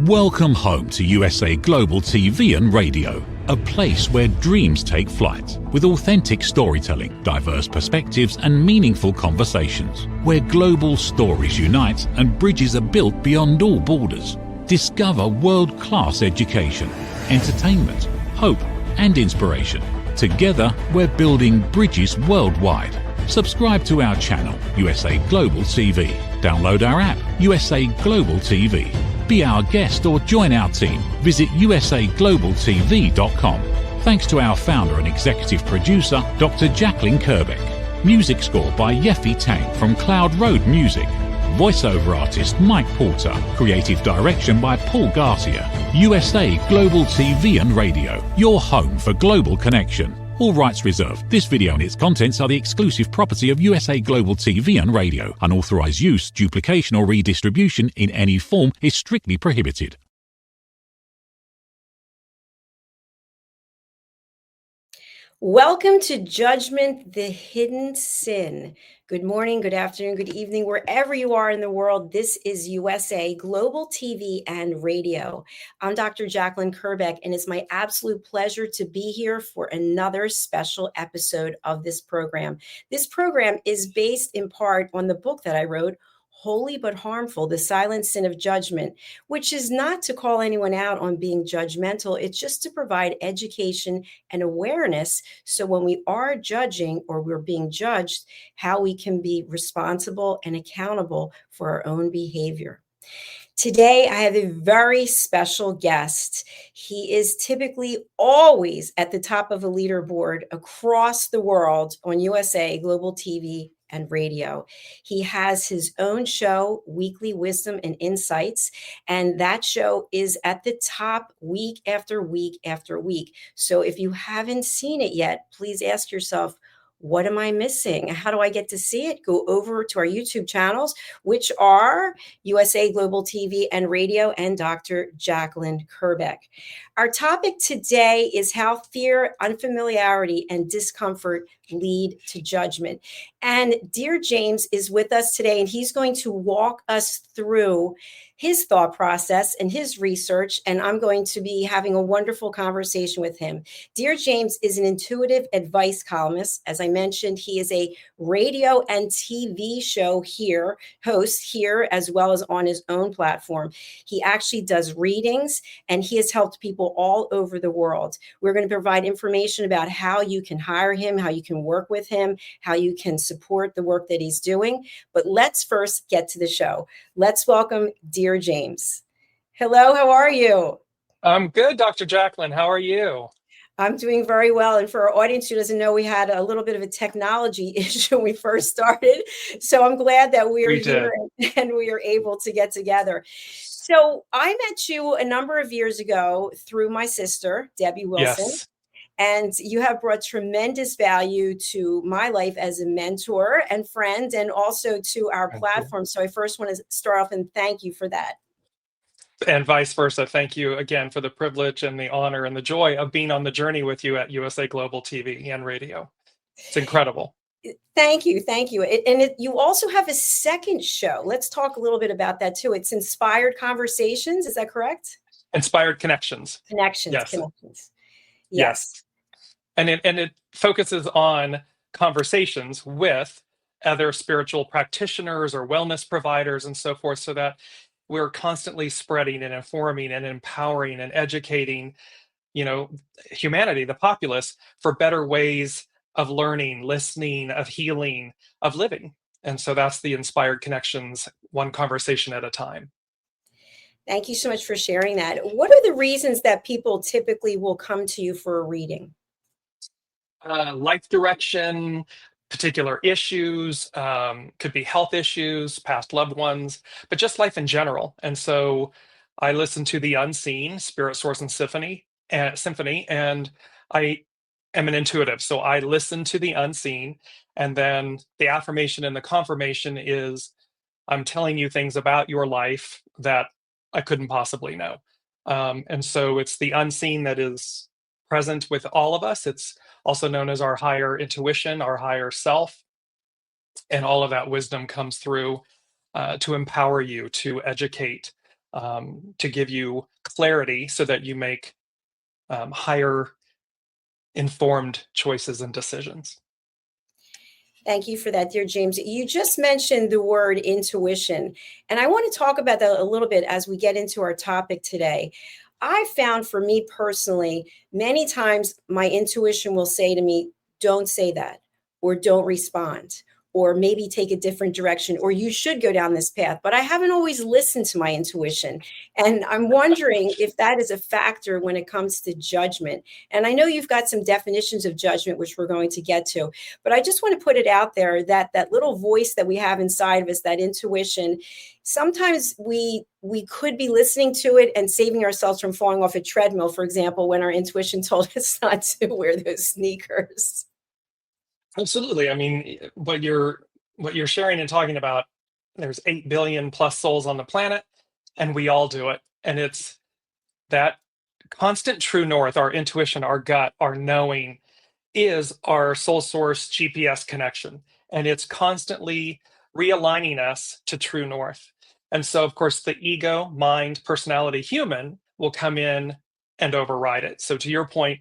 Welcome home to USA Global TV and Radio, a place where dreams take flight, with authentic storytelling, diverse perspectives and meaningful conversations, where global stories unite and bridges are built beyond all borders. Discover world-class education, entertainment, hope and inspiration. Together, we're building bridges worldwide. Subscribe to our channel, USA Global TV. Download our app, USA Global TV. Be our guest or join our team. Visit usaglobaltv.com. Thanks to our founder and executive producer, Dr. Jacalyn Kerbeck. Music score by Yeffy Tang from Cloud Road Music. Voiceover artist Mike Porter. Creative direction by Paul Garcia. USA Global TV and Radio, your home for global connection. All rights reserved. This video and its contents are the exclusive property of USA Global TV and Radio. Unauthorized use, duplication or redistribution in any form is strictly prohibited. Welcome to Judgment, the Hidden Sin. Good morning, good afternoon, good evening, wherever you are in the world. This is USA Global TV and Radio. I'm Dr. Jacalyn Kerbeck, and it's my absolute pleasure to be here for another special episode of this program. This program is based in part on the book that I wrote, Holy but Harmful, The Silent Sin of Judgment, which is not to call anyone out on being judgmental. It's just to provide education and awareness. So when we are judging or we're being judged, how we can be responsible and accountable for our own behavior. Today, I have a very special guest. He is typically always at the top of a leaderboard across the world on USA Global TV and Radio. He has his own show, Weekly Wisdom and Insights, and that show is at the top week after week after week. So if you haven't seen it yet, please ask yourself, what am I missing? How do I get to see it? Go over to our YouTube channels, which are USA Global TV and Radio and Dr. Jacalyn Kerbeck. Our topic today is how fear, unfamiliarity, and discomfort lead to judgment. And Dear James is with us today, and he's going to walk us through his thought process and his research, and I'm going to be having a wonderful conversation with him. Dear James is an intuitive advice columnist. As I mentioned, he is a radio and TV show host here, as well as on his own platform. He actually does readings, and he has helped people all over the world. We're going to provide information about how you can hire him, how you can work with him, how you can support the work that he's doing. But let's first get to the show. Let's welcome Dear James. Hello, how are you? I'm good, Dr. Jacalyn. How are you? I'm doing very well. And for our audience who doesn't know, we had a little bit of a technology issue when we first started. So I'm glad that we are here and we are able to get together. So I met you a number of years ago through my sister, Debbie Wilson. Yes. And you have brought tremendous value to my life as a mentor and friend, and also to our platform. So I first want to start off and thank you for that. And vice versa. Thank you again for the privilege and the honor and the joy of being on the journey with you at USA Global TV and Radio. It's incredible. Thank you. Thank you. You also have a second show. Let's talk a little bit about that too. It's Inspired Conversations. Is that correct? Inspired Connections. Connections. Yes. Connections. Yes. And it focuses on conversations with other spiritual practitioners or wellness providers and so forth, so that we're constantly spreading and informing and empowering and educating, humanity, the populace, for better ways of learning, listening, of healing, of living. And so that's the Inspired Connections, one conversation at a time. Thank you so much for sharing that. What are the reasons that people typically will come to you for a reading? Life direction, particular issues, could be health issues, past loved ones, but just life in general. And so I listen to the unseen, Spirit, Source, and Symphony, and I am an intuitive. So I listen to the unseen, and then the affirmation and the confirmation is, I'm telling you things about your life that I couldn't possibly know. And so it's the unseen that is present with all of us. It's also known as our higher intuition, our higher self. And all of that wisdom comes through to empower you, to educate, to give you clarity so that you make higher informed choices and decisions. Thank you for that, dear James. You just mentioned the word intuition, and I want to talk about that a little bit as we get into our topic today. I found for me personally, many times my intuition will say to me, don't say that, or don't respond, or maybe take a different direction, or you should go down this path. But I haven't always listened to my intuition. And I'm wondering if that is a factor when it comes to judgment. And I know you've got some definitions of judgment, which we're going to get to. But I just want to put it out there that that little voice that we have inside of us, that intuition, sometimes we could be listening to it and saving ourselves from falling off a treadmill, for example, when our intuition told us not to wear those sneakers. Absolutely. I mean, what you're sharing and talking about, there's 8 billion plus souls on the planet, and we all do it. And it's that constant true north, our intuition, our gut, our knowing is our soul source GPS connection. And it's constantly realigning us to true north. And so, of course, the ego, mind, personality, human will come in and override it. So, to your point,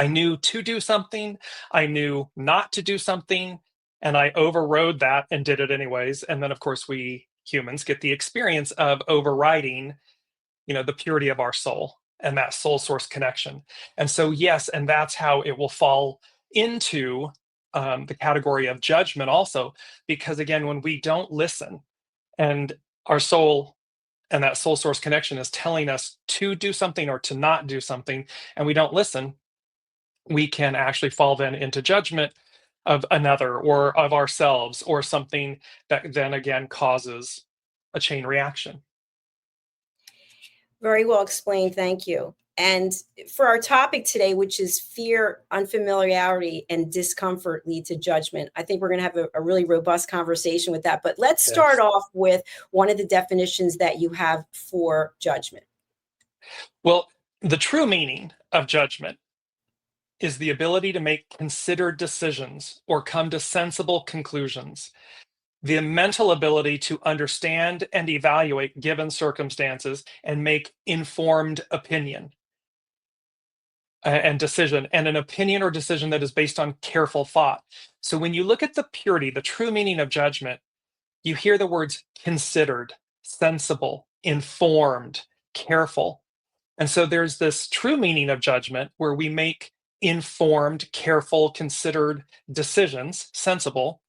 I knew to do something, I knew not to do something, and I overrode that and did it anyways. And then, of course, we humans get the experience of overriding, the purity of our soul and that soul source connection. And so, yes, and that's how it will fall into the category of judgment also, because again, when we don't listen and our soul and that soul source connection is telling us to do something or to not do something, and we don't listen, we can actually fall then into judgment of another or of ourselves or something that then again causes a chain reaction. Very well explained. Thank you. And for our topic today, which is fear, unfamiliarity, and discomfort lead to judgment, I think we're going to have a really robust conversation with that. But let's start Yes. off with one of the definitions that you have for judgment. Well, the true meaning of judgment is the ability to make considered decisions or come to sensible conclusions. The mental ability to understand and evaluate given circumstances and make informed opinion and decision, and an opinion or decision that is based on careful thought. So when you look at the purity, the true meaning of judgment, you hear the words considered, sensible, informed, careful. And so there's this true meaning of judgment where we make informed, careful, considered decisions, sensible.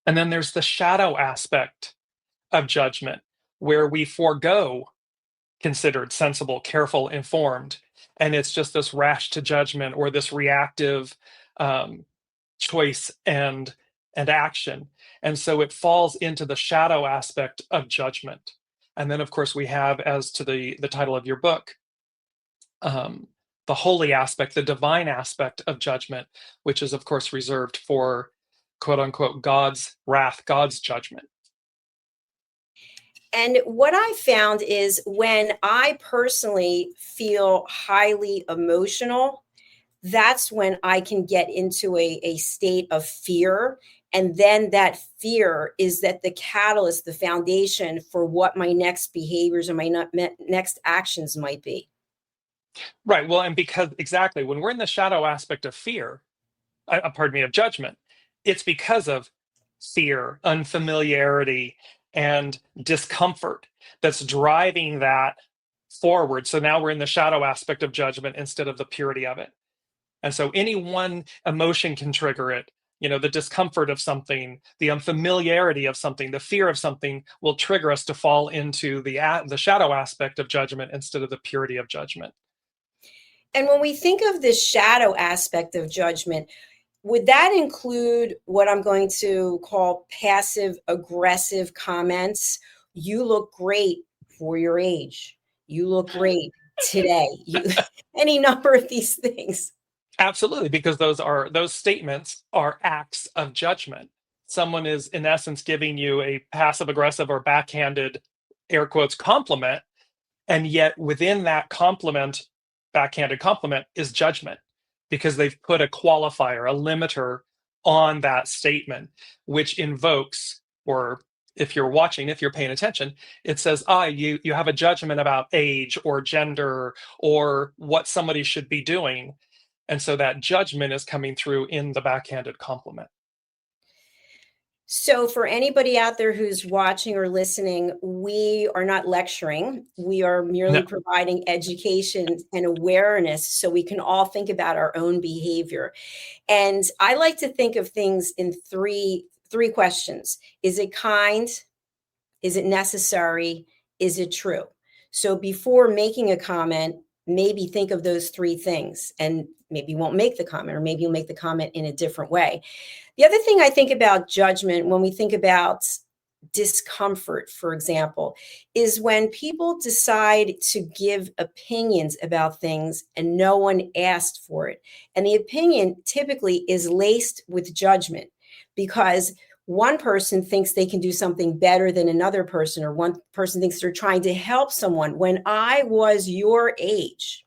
And then there's the shadow aspect of judgment where we forego considered, sensible, careful, informed. And it's just this rash to judgment or this reactive choice and action. And so it falls into the shadow aspect of judgment. And then, of course, we have, as to the title of your book, the holy aspect, the divine aspect of judgment, which is, of course, reserved for quote unquote God's wrath, God's judgment. And what I found is when I personally feel highly emotional, that's when I can get into a state of fear. And then that fear is that the catalyst, the foundation for what my next behaviors or my next actions might be. Right. Well, and because exactly when we're in the shadow aspect of fear, pardon me, of judgment, it's because of fear, unfamiliarity, and discomfort that's driving that forward. So now we're in the shadow aspect of judgment instead of the purity of it. And so any one emotion can trigger it. The discomfort of something, the unfamiliarity of something, the fear of something will trigger us to fall into the shadow aspect of judgment instead of the purity of judgment. And when we think of this shadow aspect of judgment, would that include what I'm going to call passive aggressive comments? You look great for your age. You look great today. Any number of these things. Absolutely, because those statements are acts of judgment. Someone is in essence giving you a passive aggressive or backhanded air quotes compliment, and yet within that compliment, backhanded compliment, is judgment because they've put a qualifier, a limiter on that statement, which invokes or if you're watching, if you're paying attention, it says, you have a judgment about age or gender or what somebody should be doing. And so that judgment is coming through in the backhanded compliment. So, for anybody out there who's watching or listening, we are not lecturing. We are merely No. providing education and awareness so we can all think about our own behavior. And I like to think of things in three questions. Is it kind? Is it necessary? Is it true? So before making a comment, maybe think of those three things, and maybe you won't make the comment, or maybe you'll make the comment in a different way. The other thing I think about judgment when we think about discomfort, for example, is when people decide to give opinions about things and no one asked for it. And the opinion typically is laced with judgment because one person thinks they can do something better than another person, or one person thinks they're trying to help someone. When I was your age,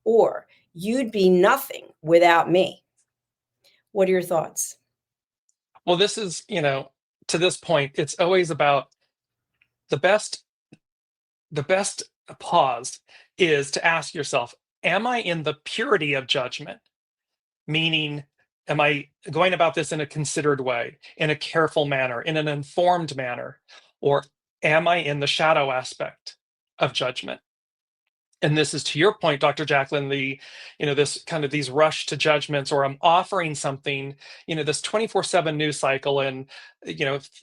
or you'd be nothing without me. What are your thoughts? Well, this is, to this point, it's always about the best pause is to ask yourself, am I in the purity of judgment? Meaning, am I going about this in a considered way, in a careful manner, in an informed manner? Or am I in the shadow aspect of judgment? And this is to your point, Dr. Jacalyn, this kind of these rush to judgments, or I'm offering something, this 24/7 news cycle and,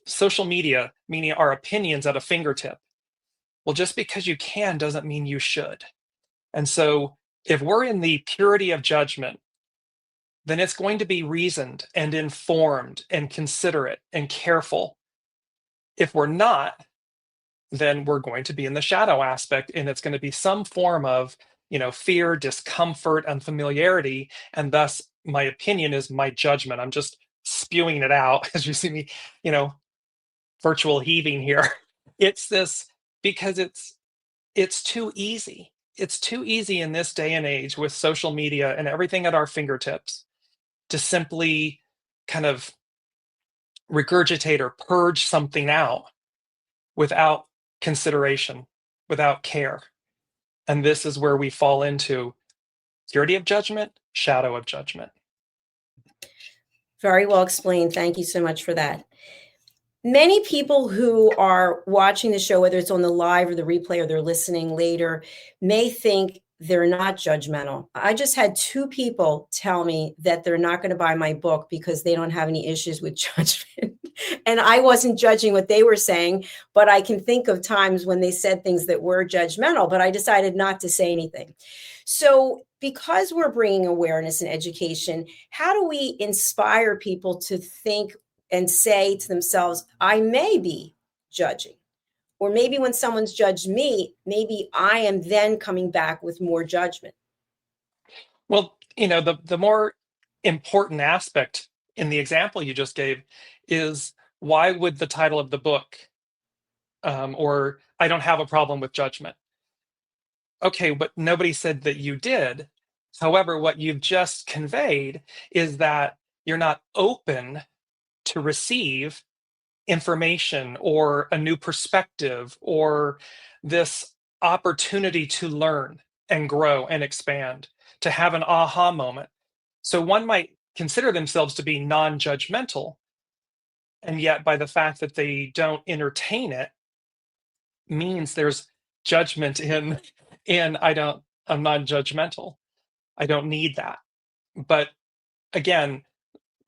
social media, meaning our opinions at a fingertip. Well, just because you can doesn't mean you should. And so if we're in the purity of judgment, then it's going to be reasoned and informed and considerate and careful. If we're not, then we're going to be in the shadow aspect, and it's going to be some form of, fear, discomfort, unfamiliarity, and thus my opinion is my judgment. I'm just spewing it out as you see me, virtual heaving here. It's this because it's too easy. It's too easy in this day and age with social media and everything at our fingertips to simply kind of regurgitate or purge something out without consideration, without care. And this is where we fall into purity of judgment, shadow of judgment. Very well explained. Thank you so much for that. Many people who are watching the show, whether it's on the live or the replay or they're listening later, may think they're not judgmental. I just had two people tell me that they're not going to buy my book because they don't have any issues with judgment. And I wasn't judging what they were saying, but I can think of times when they said things that were judgmental, but I decided not to say anything. So because we're bringing awareness and education, how do we inspire people to think and say to themselves, I may be judging? Or maybe when someone's judged me, maybe I am then coming back with more judgment. Well, the more important aspect in the example you just gave is, why would the title of the book, or I don't have a problem with judgment? Okay, but nobody said that you did. However, what you've just conveyed is that you're not open to receive information or a new perspective or this opportunity to learn and grow and expand, to have an aha moment. So one might consider themselves to be non-judgmental, and yet by the fact that they don't entertain it means there's judgment in I'm non-judgmental. I don't need that. But again,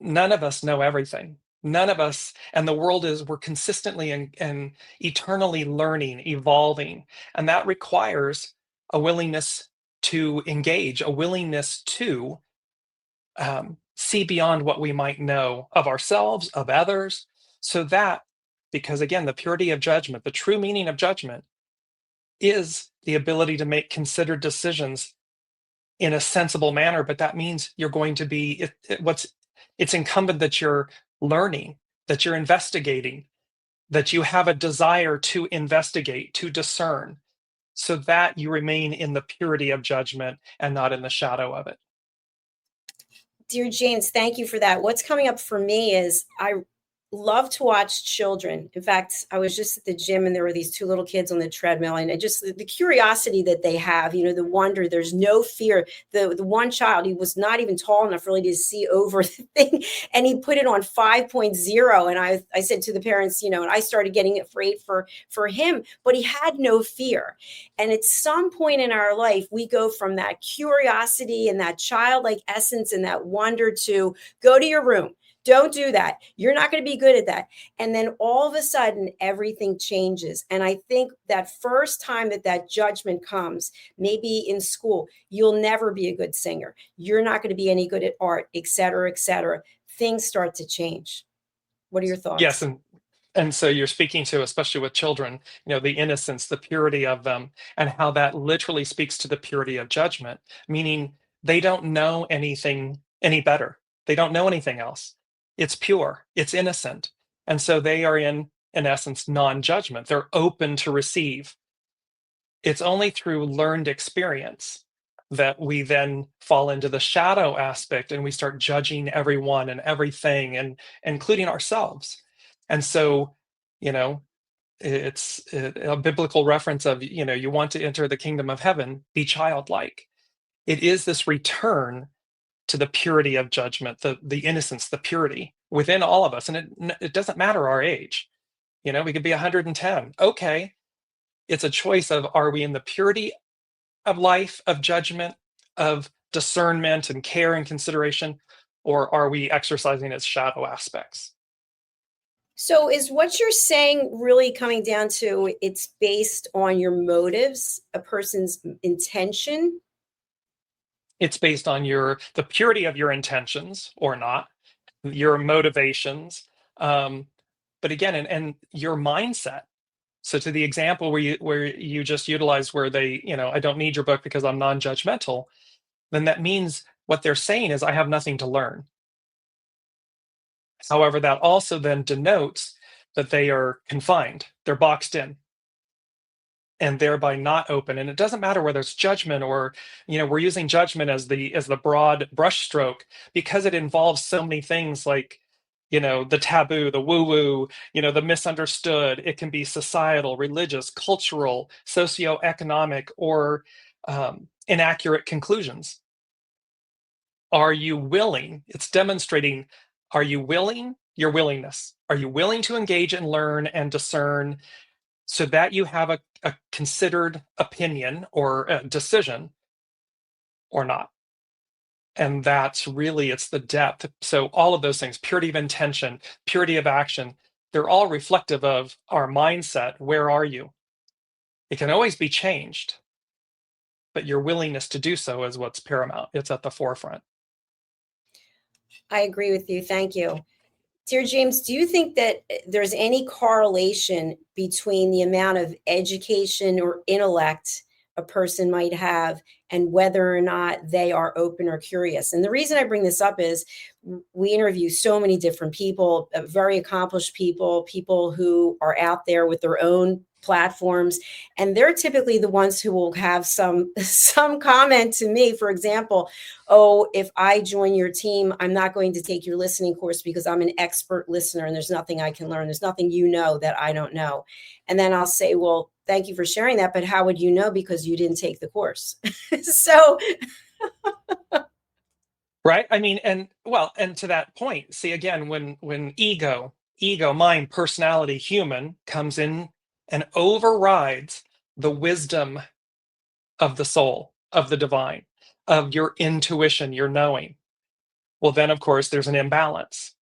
none of us know everything. None of us, and the world we're consistently and eternally learning, evolving. And that requires a willingness to engage, a willingness to see beyond what we might know of ourselves, of others, so that, because again, the purity of judgment, the true meaning of judgment is the ability to make considered decisions in a sensible manner. But that means you're going to be, it's incumbent that you're learning, that you're investigating, that you have a desire to investigate, to discern, so that you remain in the purity of judgment and not in the shadow of it. Dear James, thank you for that. What's coming up for me is love to watch children. In fact, I was just at the gym and there were these two little kids on the treadmill, and it just the curiosity that they have, the wonder, there's no fear. The one child, he was not even tall enough really to see over the thing, and he put it on 5.0. And I said to the parents, and I started getting afraid for him, but he had no fear. And at some point in our life, we go from that curiosity and that childlike essence and that wonder to go to your room. Don't do that. You're not going to be good at that. And then all of a sudden, everything changes. And I think that first time that judgment comes, maybe in school, you'll never be a good singer. You're not going to be any good at art, et cetera, et cetera. Things start to change. What are your Yes, thoughts? and so you're speaking to, especially with children, the innocence, the purity of them, and how that literally speaks to the purity of judgment, meaning they don't know anything any better. They don't know anything else. It's pure, it's innocent. And so they are in essence, non-judgment. They're open to receive. It's only through learned experience that we then fall into the shadow aspect and we start judging everyone and everything, and including ourselves. And so, you know, it's a biblical reference of, you want to enter the kingdom of heaven, be childlike. It is this return to the purity of judgment, the innocence, the purity within all of us. And it doesn't matter our age. We could be 110. Okay. It's a choice of, are we in the purity of life, of judgment, of discernment and care and consideration, or are we exercising its shadow aspects? So, is what you're saying really coming down to it's based on your motives, a person's intention? It's based on the purity of your intentions or not, your motivations, um, but again, and your mindset. So to the example where you just utilized where they, I don't need your book because I'm non-judgmental, then that means what they're saying is I have nothing to learn. However, that also then denotes that they are confined, they're boxed in, and thereby not open. And it doesn't matter whether it's judgment or, we're using judgment as the broad brushstroke because it involves so many things like, the taboo, the woo-woo, the misunderstood. It can be societal, religious, cultural, socioeconomic, or inaccurate conclusions. Are you willing? It's demonstrating, are you willing? Your willingness. Are you willing to engage and learn and discern so that you have a considered opinion or a decision or not? And that's really, it's the depth. So all of those things, purity of intention, purity of action, they're all reflective of our mindset. Where are you? It can always be changed, but your willingness to do so is what's paramount. It's at the forefront. I agree with you. Thank you. Dear James, do you think that there's any correlation between the amount of education or intellect a person might have and whether or not they are open or curious? And the reason I bring this up is we interview so many different people, very accomplished people who are out there with their own platforms, and they're typically the ones who will have some comment to me, for example, oh, if I join your team, I'm not going to take your listening course because I'm an expert listener and there's nothing I can learn. There's nothing you know that I don't know. And then I'll say, well, thank you for sharing that, but how would you know? Because you didn't take the course. So Right? I mean, and to that point, see again, when ego, mind, personality, human comes in and overrides the wisdom of the soul, of the divine, of your intuition, your knowing, well, then of course there's an imbalance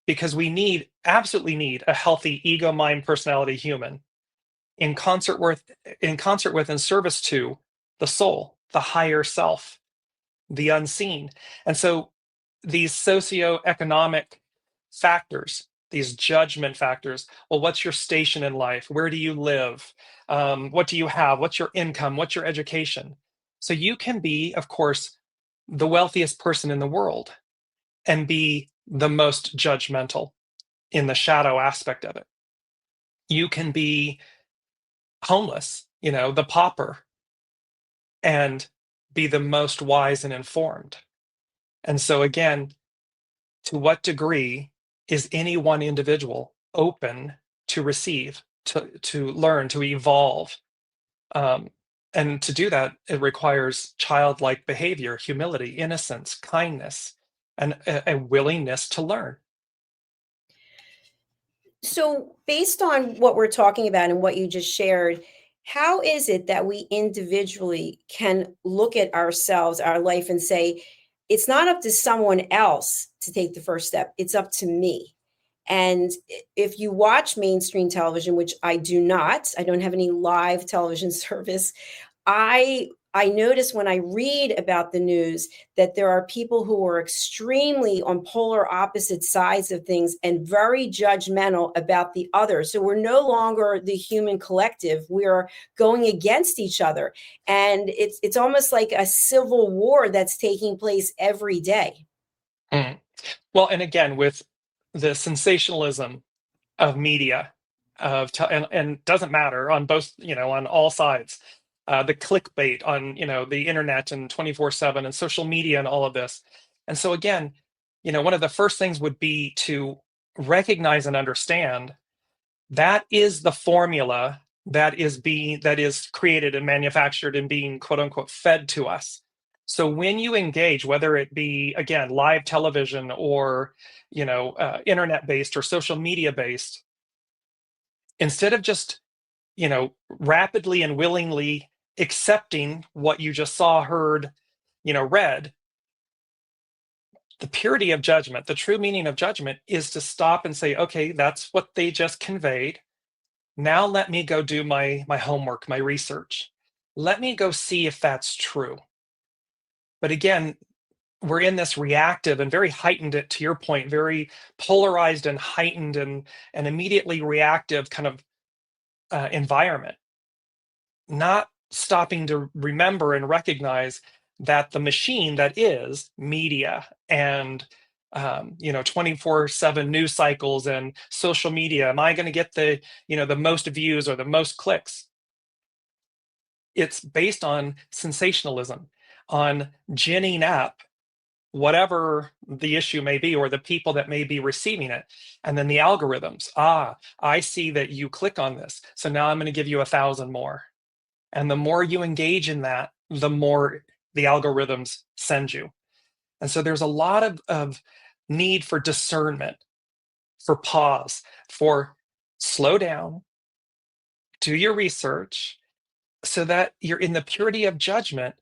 because we absolutely need a healthy ego, mind, personality, human in concert with and service to the soul, the higher self, the unseen. And so these socioeconomic factors, these judgment factors, well, what's your station in life? Where do you live? What do you have? What's your income? What's your education? So you can be, of course, the wealthiest person in the world and be the most judgmental in the shadow aspect of it. You can be homeless, the pauper, and be the most wise and informed. And so again, to what degree is any one individual open to receive, to learn, to evolve. And to do that, it requires childlike behavior, humility, innocence, kindness, and a willingness to learn. So, based on what we're talking about and what you just shared, how is it that we individually can look at ourselves, our life, and say, it's not up to someone else to take the first step, it's up to me? And if you watch mainstream television, which I do not, I don't have any live television service, I notice when I read about the news that there are people who are extremely on polar opposite sides of things and very judgmental about the other. So we're no longer the human collective. We're going against each other. And it's almost like a civil war that's taking place every day. Mm. Well, and again, with the sensationalism of media, and doesn't matter on both, on all sides, the clickbait on, the internet and 24/7 and social media and all of this. And so again, one of the first things would be to recognize and understand that is the formula that is created and manufactured and being quote unquote fed to us. So when you engage, whether it be again live television or internet based or social media based, instead of just rapidly and willingly accepting what you just saw, heard, read, the purity of judgment, the true meaning of judgment is to stop and say, okay, that's what they just conveyed. Now let me go do my homework, my research. Let me go see if that's true. But again, we're in this reactive and very heightened, to your point, very polarized and heightened and immediately reactive kind of environment, not stopping to remember and recognize that the machine that is media and 24/7 news cycles and social media, am I going to get the most views or the most clicks? It's based on sensationalism, on ginning up whatever the issue may be or the people that may be receiving it. And then the algorithms, I see that you click on this, so now I'm going to give you 1,000 more. And the more you engage in that, the more the algorithms send you. And so there's a lot of need for discernment, for pause, for slow down, do your research so that you're in the purity of judgment.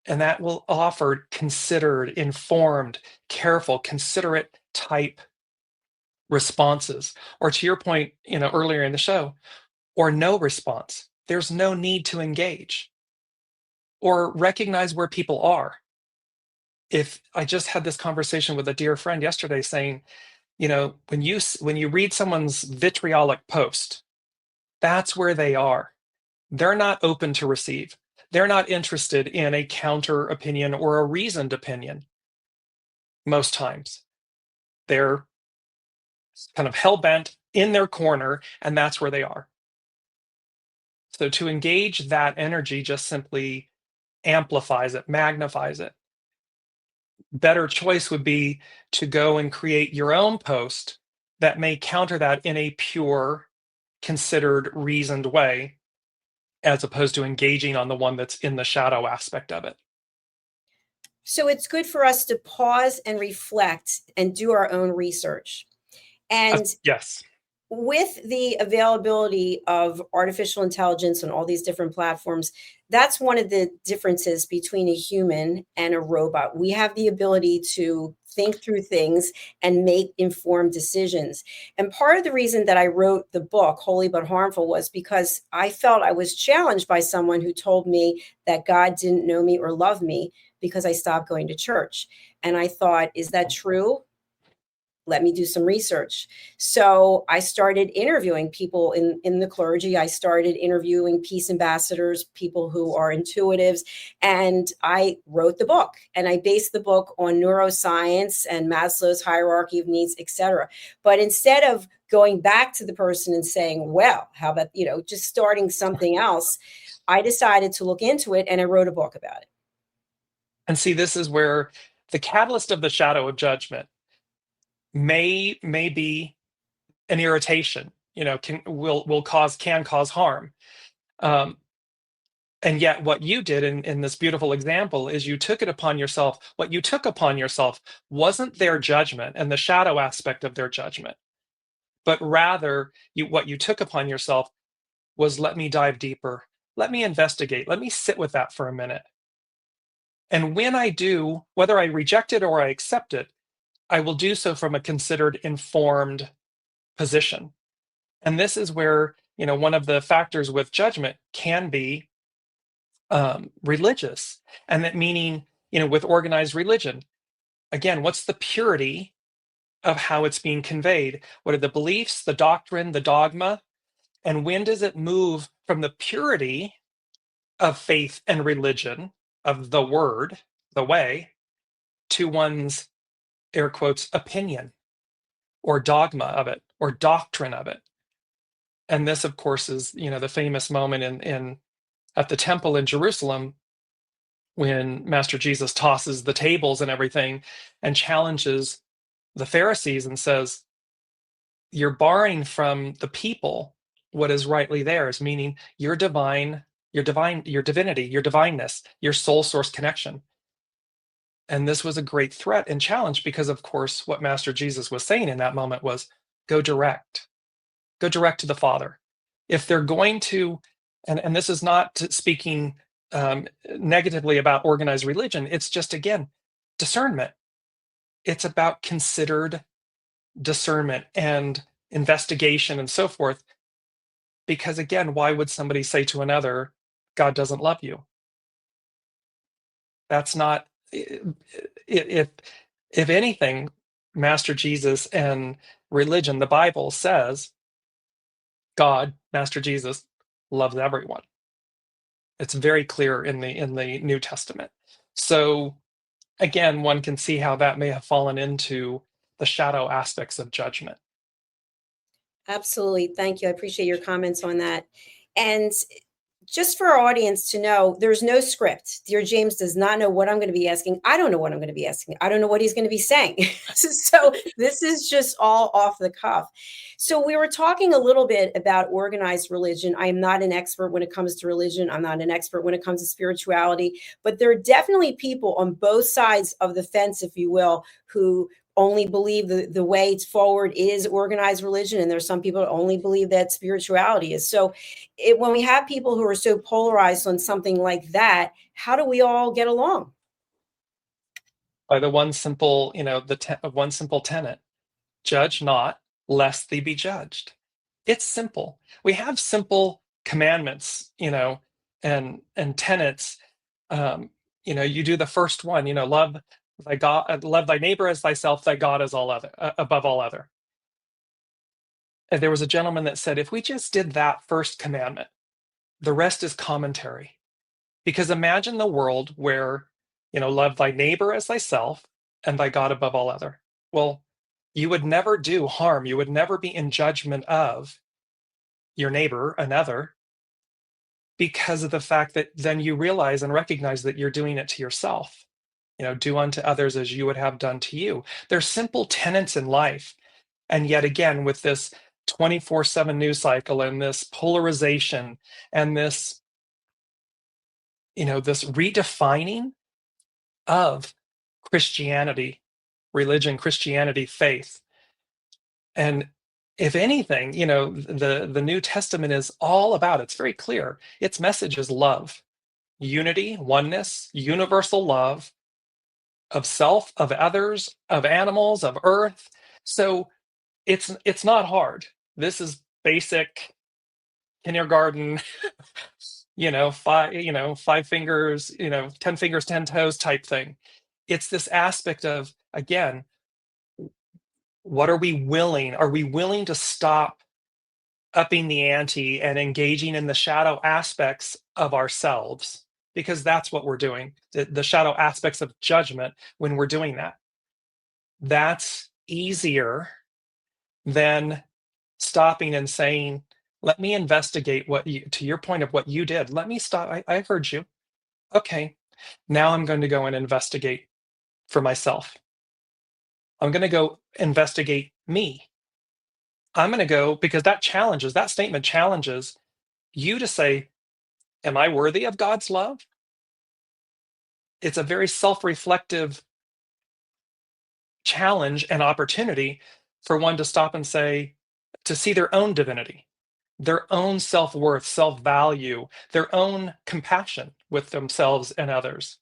And that will offer considered, informed, careful, considerate type responses. Or to your point, earlier in the show, or no response. There's no need to engage or recognize where people are. If I just had this conversation with a dear friend yesterday saying, when you read someone's vitriolic post, that's where they are. They're not open to receive. They're not interested in a counter opinion or a reasoned opinion. Most times they're kind of hell-bent in their corner, and that's where they are. So to engage that energy just simply amplifies it, magnifies it. Better choice would be to go and create your own post that may counter that in a pure, considered, reasoned way, as opposed to engaging on the one that's in the shadow aspect of it. So it's good for us to pause and reflect and do our own research. And Yes. with the availability of artificial intelligence on all these different platforms, that's one of the differences between a human and a robot. We have the ability to think through things and make informed decisions. And part of the reason that I wrote the book, Holy But Harmful, was because I felt I was challenged by someone who told me that God didn't know me or love me because I stopped going to church. And I thought, is that true? Let me do some research. So I started interviewing people in the clergy. I started interviewing peace ambassadors, people who are intuitives, and I wrote the book. And I based the book on neuroscience and Maslow's hierarchy of needs, et cetera. But instead of going back to the person and saying, well, how about, just starting something else, I decided to look into it and I wrote a book about it. And see, this is where the catalyst of the shadow of judgment may be an irritation, can cause harm. Um, and yet what you did in this beautiful example is you took it upon yourself. What you took upon yourself wasn't their judgment and the shadow aspect of their judgment, but rather what you took upon yourself was, let me dive deeper. Let me investigate. Let me sit with that for a minute. And when I do, whether I reject it or I accept it, I will do so from a considered, informed position. And this is where, one of the factors with judgment can be religious. And that meaning, with organized religion, again, what's the purity of how it's being conveyed? What are the beliefs, the doctrine, the dogma? And when does it move from the purity of faith and religion, of the word, the way, to one's, air quotes, opinion or dogma of it or doctrine of it? And this, of course, is, the famous moment in at the temple in Jerusalem when Master Jesus tosses the tables and everything and challenges the Pharisees and says, you're borrowing from the people what is rightly theirs, meaning your divinity, your divineness, your soul source connection. And this was a great threat and challenge because, of course, what Master Jesus was saying in that moment was, go direct to the Father. If they're going to, and this is not speaking negatively about organized religion, it's just, again, discernment. It's about considered discernment and investigation and so forth. Because, again, why would somebody say to another, God doesn't love you? That's not, if anything, Master Jesus and religion, the Bible says, God, Master Jesus, loves everyone. It's very clear in the New Testament. So again, one can see how that may have fallen into the shadow aspects of judgment. Absolutely. Thank you. I appreciate your comments on that. And just for our audience to know, there's no script. Dear James does not know what I'm going to be asking. I don't know what I'm going to be asking. I don't know what he's going to be saying. So this is just all off the cuff. So we were talking a little bit about organized religion. I am not an expert when it comes to religion. I'm not an expert when it comes to spirituality, but there are definitely people on both sides of the fence, if you will, who only believe the way forward is organized religion. And there's some people that only believe that spirituality is. So when we have people who are so polarized on something like that, how do we all get along? By the one simple, one simple tenet, judge not, lest thee be judged. It's simple. We have simple commandments, and tenets. You do the first one, love thy God, love thy neighbor as thyself, thy God is all other, above all other. And there was a gentleman that said, if we just did that first commandment, the rest is commentary. Because imagine the world where, love thy neighbor as thyself and thy God above all other. Well, you would never do harm. You would never be in judgment of your neighbor, another, because of the fact that then you realize and recognize that you're doing it to yourself. Do unto others as you would have done to you. They're simple tenets in life. And yet again, with this 24/7 news cycle and this polarization and this, this redefining of Christianity, religion, Christianity, faith. And if anything, the New Testament is all about, it's very clear. Its message is love, unity, oneness, universal love of self, of others, of animals, of earth. So it's not hard. This is basic kindergarten, five fingers, 10 fingers, 10 toes type thing. It's this aspect of, again, what are we willing? Are we willing to stop upping the ante and engaging in the shadow aspects of ourselves? Because that's what we're doing, the shadow aspects of judgment. When we're doing that, that's easier than stopping and saying, let me investigate to your point of what you did. Let me stop. I heard you. Okay. Now I'm going to go and investigate for myself. I'm going to go investigate me. I'm going to go, because that statement challenges you to say, am I worthy of God's love? It's a very self-reflective challenge and opportunity for one to stop and say, to see their own divinity, their own self-worth, self-value, their own compassion with themselves and others.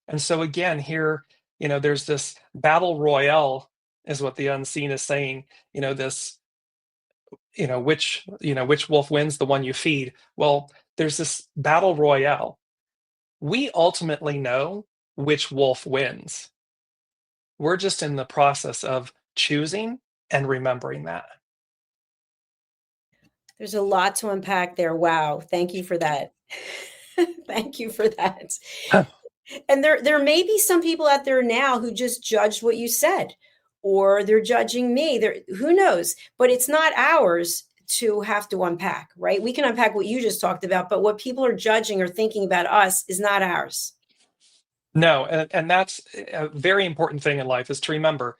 And so again, here, there's this battle royale, is what the unseen is saying, this, which wolf wins, the one you feed. Well, there's this battle royale. We ultimately know which wolf wins. We're just in the process of choosing and remembering that. There's a lot to unpack there. Wow. Thank you for that. Thank you for that. And there may be some people out there now who just judged what you said, or they're judging me. Who knows? But it's not ours to have to unpack, right? We can unpack what you just talked about, but what people are judging or thinking about us is not ours. No, and that's a very important thing in life, is to remember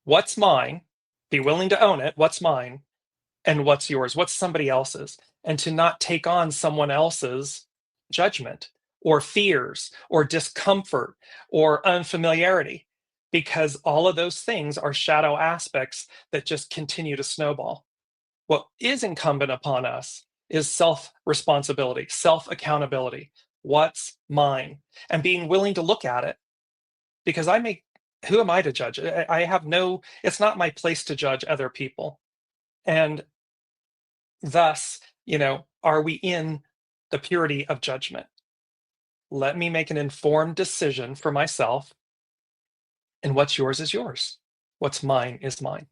what's mine, be willing to own it, what's mine, and what's yours, what's somebody else's, and to not take on someone else's judgment or fears or discomfort or unfamiliarity, because all of those things are shadow aspects that just continue to snowball. What is incumbent upon us is self responsibility, self accountability. What's mine? And being willing to look at it, because who am I to judge? I have no, it's not my place to judge other people. And thus, are we in the purity of judgment? Let me make an informed decision for myself, and what's yours is yours. What's mine is mine.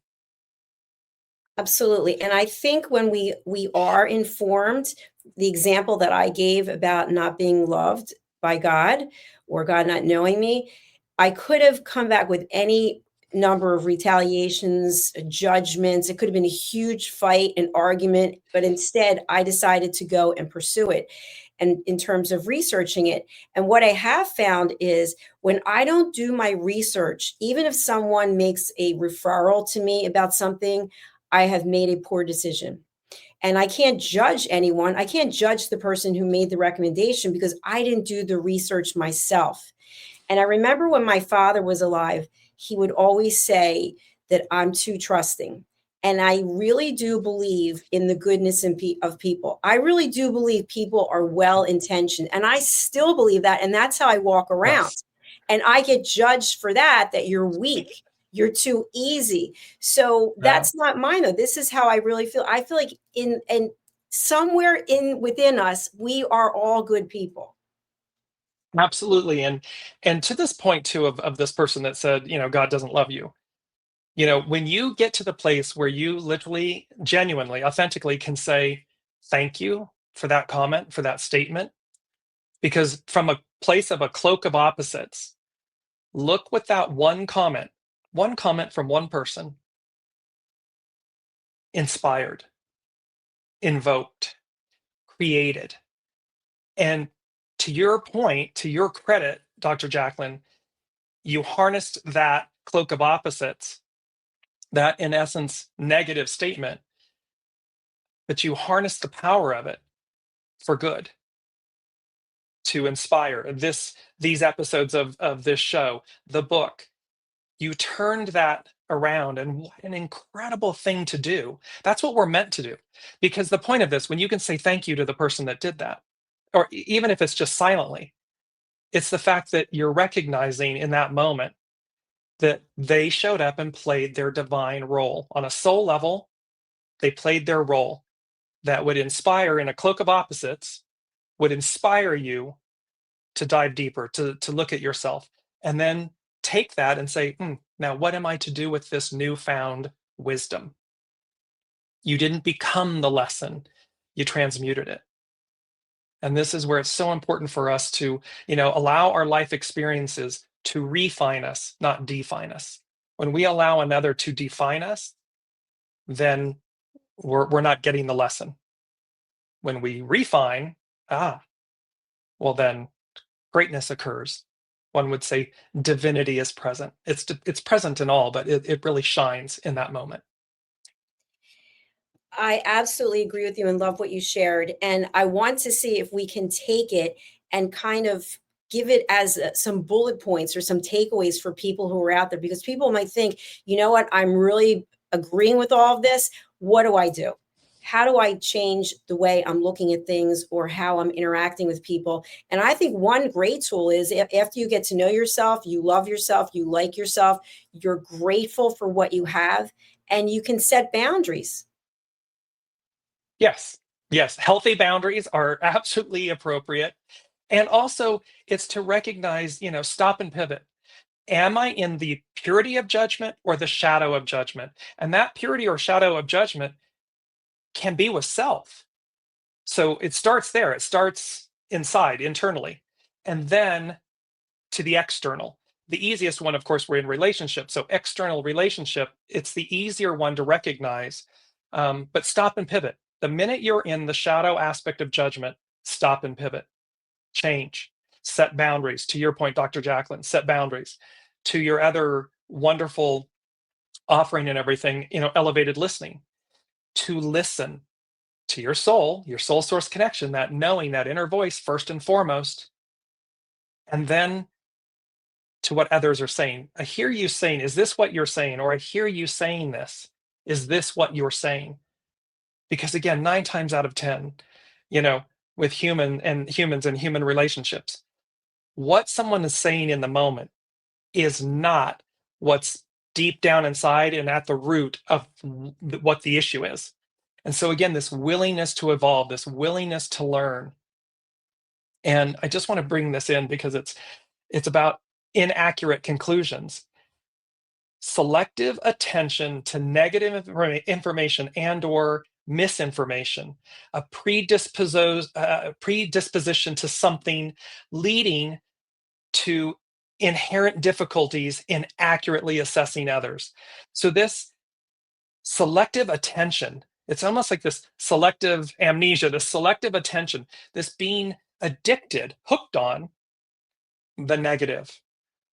Absolutely. And I think when we are informed, the example that I gave about not being loved by God or God not knowing me, I could have come back with any number of retaliations, judgments. It could have been a huge fight, an argument, but instead I decided to go and pursue it. And in terms of researching it, and what I have found is when I don't do my research, even if someone makes a referral to me about something, I have made a poor decision. And I can't judge anyone. I can't judge the person who made the recommendation because I didn't do the research myself. And I remember when my father was alive, he would always say that I'm too trusting. And I really do believe in the goodness of people. I really do believe people are well intentioned. And I still believe that. And that's how I walk around. Yes. And I get judged for that, that you're weak, you're too easy. So Yeah. that's not mine, though. This is how I really feel. I feel like and somewhere in within us, we are all good people. Absolutely. And to this point too, of this person that said, God doesn't love you. When you get to the place where you literally, genuinely, authentically can say, thank you for that comment, for that statement, because from a place of a cloak of opposites, look what that one comment from one person inspired, invoked, created. And to your point, to your credit, Dr. Jacalyn, you harnessed that cloak of opposites, that in essence negative statement, but you harnessed the power of it for good, to inspire these episodes of this show, the book. You turned that around, and what an incredible thing to do. That's what we're meant to do. Because the point of this, when you can say thank you to the person that did that, or even if it's just silently, it's the fact that you're recognizing in that moment that they showed up and played their divine role on a soul level. They played their role that would inspire, in a cloak of opposites, would inspire you to dive deeper, to look at yourself, and then take that and say, now what am I to do with this newfound wisdom? You didn't become the lesson, you transmuted it. And this is where it's so important for us to, allow our life experiences to refine us, not define us. When we allow another to define us, then we're not getting the lesson. When we refine, well, then greatness occurs. one would say divinity is present. It's present in all, but it really shines in that moment. I absolutely agree with you and love what you shared. And I want to see if we can take it and kind of give it as some bullet points or some takeaways for people who are out there, because people might think, you know what, I'm really agreeing with all of this. What do I do? How do I change the way I'm looking at things or how I'm interacting with people? And I think one great tool is after you get to know yourself, you love yourself, you like yourself, you're grateful for what you have, and you can set boundaries. Yes. Yes. Healthy boundaries are absolutely appropriate. And also, it's to recognize, stop and pivot. Am I in the purity of judgment or the shadow of judgment? And that purity or shadow of judgment can be with self. So it starts there, it starts inside, internally, and then to the external. The easiest one, of course, we're in relationship. So external relationship, it's the easier one to recognize. But stop and pivot. The minute you're in the shadow aspect of judgment, stop and pivot, change, set boundaries. To your point, Dr. Jacalyn, set boundaries. To your other wonderful offering and everything, elevated listening, to listen to your soul source connection, that knowing, that inner voice, first and foremost, and then to what others are saying. I hear you saying, is this what you're saying? Or I hear you saying this. Is this what you're saying? Because again, 9 times out of 10, you know, with humans and human relationships, what someone is saying in the moment is not what's deep down inside and at the root of what the issue is. And so again, this willingness to evolve, this willingness to learn. And I just want to bring this in because it's about inaccurate conclusions. Selective attention to negative information and or misinformation, a predisposition to something leading to inherent difficulties in accurately assessing others. So this selective attention, it's almost like this selective amnesia, this selective attention, this being addicted, hooked on the negative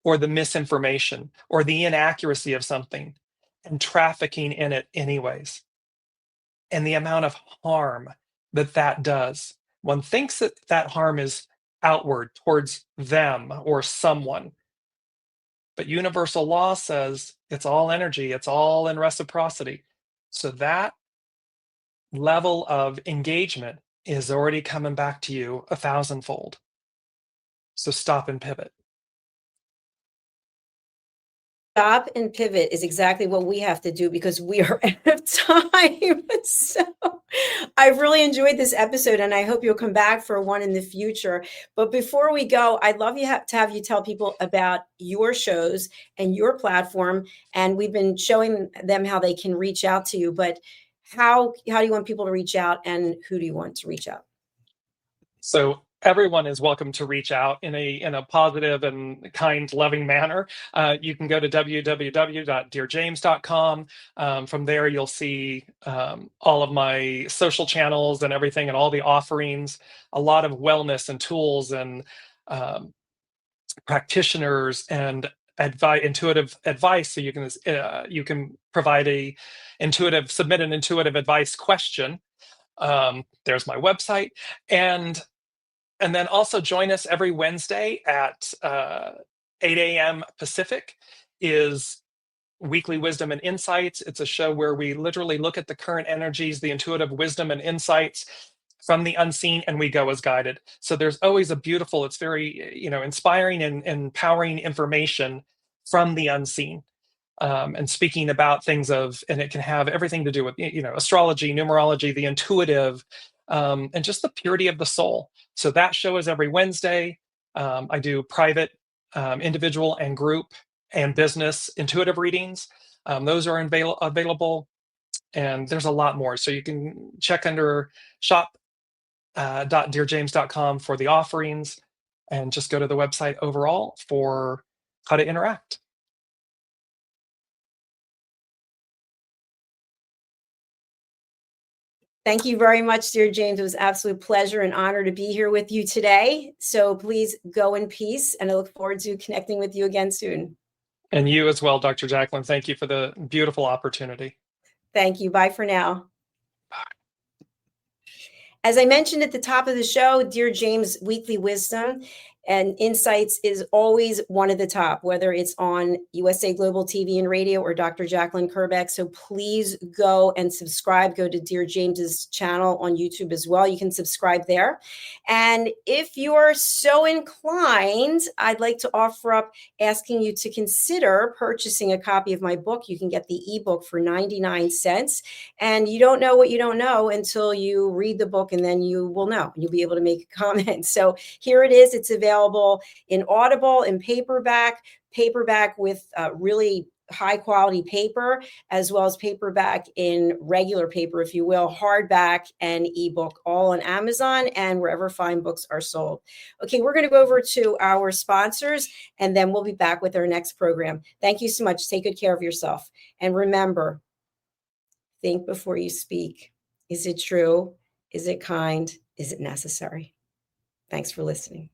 or the misinformation or the inaccuracy of something and trafficking in it anyways. And the amount of harm that that does. One thinks that that harm is outward towards them or someone. But universal law says it's all energy, it's all in reciprocity. So that level of engagement is already coming back to you 1,000-fold. So stop and pivot. Stop and pivot is exactly what we have to do because we are out of time. So I've really enjoyed this episode and I hope you'll come back for one in the future. But before we go, I'd love to have you tell people about your shows and your platform. And we've been showing them how they can reach out to you. But how do you want people to reach out and who do you want to reach out? So everyone is welcome to reach out in a positive and kind, loving manner. You can go to www.dearjames.com. From there, you'll see all of my social channels and everything, and all the offerings. A lot of wellness and tools and practitioners and intuitive advice. So you can submit an intuitive advice question. There's my website, and then also join us every Wednesday at 8 a.m. Pacific is Weekly Wisdom and Insights. It's a show where we literally look at the current energies, the intuitive wisdom and insights from the unseen, and we go as guided. So there's always a beautiful, it's very, inspiring and empowering information from the unseen. And speaking about things and it can have everything to do with, astrology, numerology, the intuitive, and just the purity of the soul. So that show is every Wednesday. I do private, individual, and group and business intuitive readings. Those are available, and there's a lot more. So you can check under shop.dearjames.com for the offerings, and just go to the website overall for how to interact. Thank you very much, dear James. It was an absolute pleasure and honor to be here with you today. So please go in peace, and I look forward to connecting with you again soon. And you as well, Dr. Jacalyn. Thank you for the beautiful opportunity. Thank you. Bye for now. As I mentioned at the top of the show, dear James, weekly wisdom and insights is always one of the top, whether it's on USA Global TV and Radio or Dr. Jacalyn Kerbeck. So please go and subscribe. Go to Dear James's channel on YouTube as well. You can subscribe there. And if you're so inclined, I'd like to offer up asking you to consider purchasing a copy of my book. You can get the ebook for 99 cents. And you don't know what you don't know until you read the book, and then you will know. You'll be able to make a comment. So here it is. It's available in Audible, in paperback with really high quality paper, as well as paperback in regular paper, if you will, hardback and ebook, all on Amazon and wherever fine books are sold. Okay, we're going to go over to our sponsors, and then we'll be back with our next program. Thank you so much. Take good care of yourself. And remember, think before you speak. Is it true? Is it kind? Is it necessary? Thanks for listening.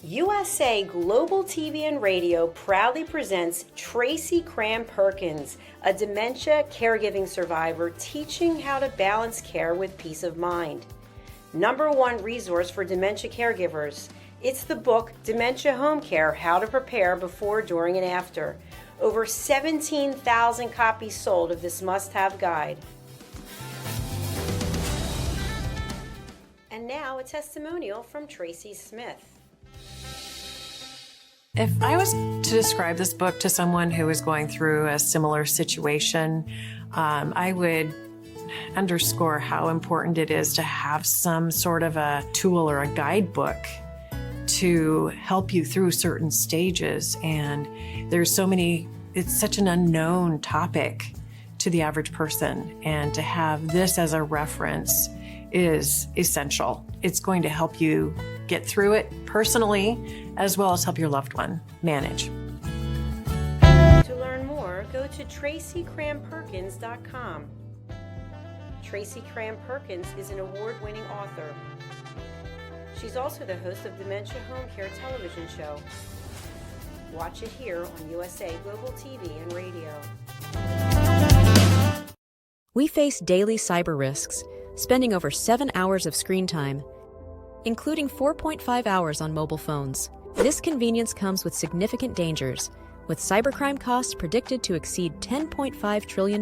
USA Global TV and Radio proudly presents Tracy Cram-Perkins, a dementia caregiving survivor teaching how to balance care with peace of mind. #1 resource for dementia caregivers. It's the book Dementia Home Care: How to Prepare Before, During, and After. Over 17,000 copies sold of this must-have guide. And now a testimonial from Tracy Smith. If I was to describe this book to someone who is going through a similar situation, I would underscore how important it is to have some sort of a tool or a guidebook to help you through certain stages. And there's so many, it's such an unknown topic to the average person. And to have this as a reference is essential. It's going to help you get through it personally, as well as help your loved one manage. To learn more, go to TracyCramPerkins.com. Tracy Cram-Perkins is an award-winning author. She's also the host of Dementia Home Care television show. Watch it here on USA Global TV and Radio. We face daily cyber risks, spending over 7 hours of screen time, including 4.5 hours on mobile phones. This convenience comes with significant dangers, with cybercrime costs predicted to exceed $10.5 trillion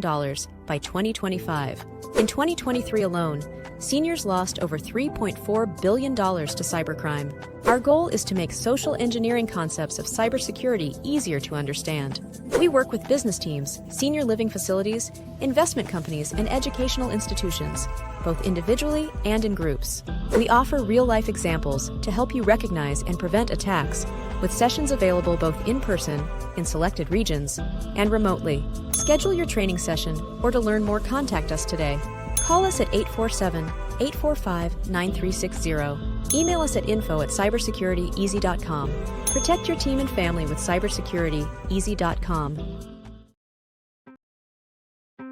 by 2025. In 2023 alone, seniors lost over $3.4 billion to cybercrime. Our goal is to make social engineering concepts of cybersecurity easier to understand. We work with business teams, senior living facilities, investment companies, and educational institutions, both individually and in groups. We offer real-life examples to help you recognize and prevent attacks, with sessions available both in person, in selected regions, and remotely. Schedule your training session, or to learn more, contact us today. Call us at 847-845-9360. Email us at info@cybersecurityeasy.com. Protect your team and family with cybersecurityeasy.com.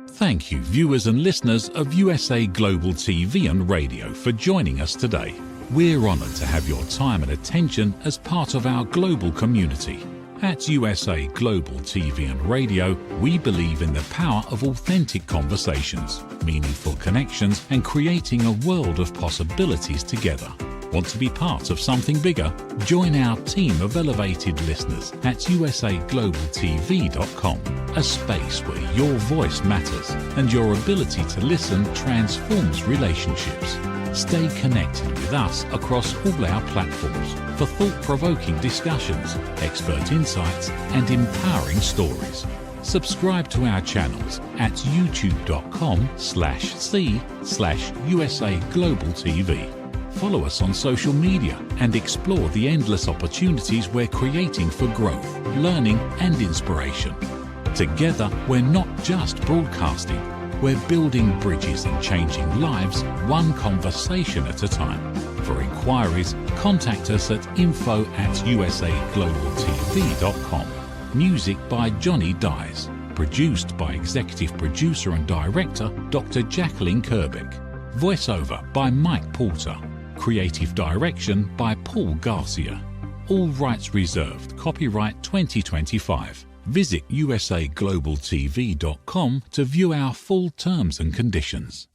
Thank you, viewers and listeners of USA Global TV and Radio, for joining us today. We're honoured to have your time and attention as part of our global community. At USA Global TV and Radio, we believe in the power of authentic conversations, meaningful connections, and creating a world of possibilities together. Want to be part of something bigger? Join our team of elevated listeners at usaglobaltv.com, a space where your voice matters and your ability to listen transforms relationships. Stay connected with us across all our platforms for thought-provoking discussions, expert insights, and empowering stories. Subscribe to our channels at youtube.com/c/USA Global TV. Follow us on social media and explore the endless opportunities we're creating for growth, learning, and inspiration. Together, we're not just broadcasting, we're building bridges and changing lives one conversation at a time. For inquiries, contact us at info@usaglobaltv.com. Music by Johnny Dies. Produced by Executive Producer and Director Dr. Jacalyn Kerbeck. Voiceover by Mike Porter. Creative direction by Paul Garcia. All rights reserved. Copyright 2025. Visit usaglobaltv.com to view our full terms and conditions.